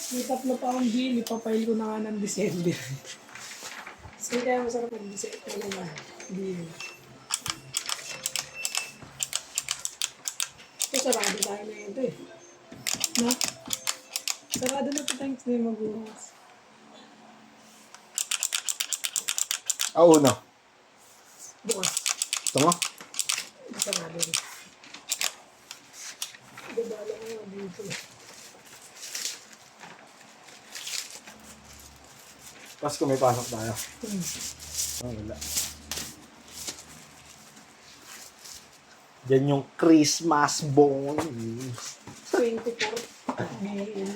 May tatlo pa akong deal, ipapile ko na nga ng December. So kaya masarap mag-December naman. Deal. So sarado tayo na ito eh. No? Sarado na ito thanks na yung mag-uwas. Una. Bukas. Ito mo? Sarado rin. Gabala ko nga dito eh. Pasko may pasok tayo. Wala. Yan yung Christmas bonus. 24 BL.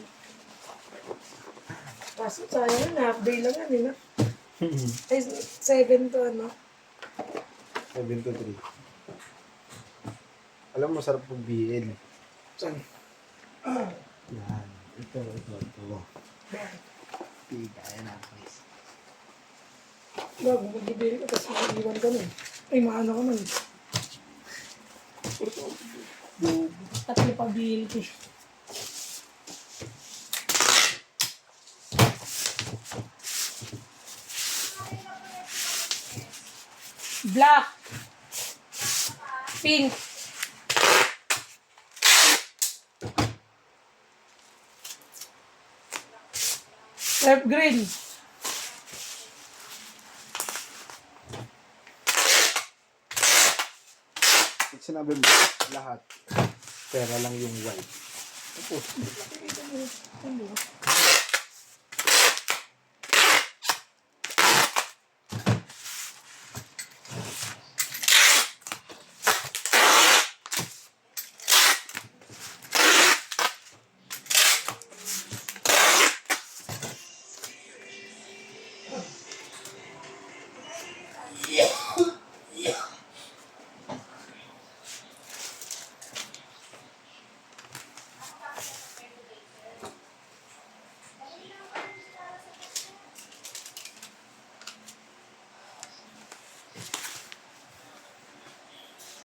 Kaso sayang na, half-day lang yan eh na. Ay, 7 to ano. 7 to 3. Alam mo, sarap pag BL. Saan? Yan. Ito. Bakit? Tigaya na, please. Bago mag-ibig ka, tapos mag-iwan ka na eh. Ay, maano ka man. Tatlo pa BL ko. Black. Pink. Left green. Pag sinabi mo, lahat, pera lang yung white. Tapos,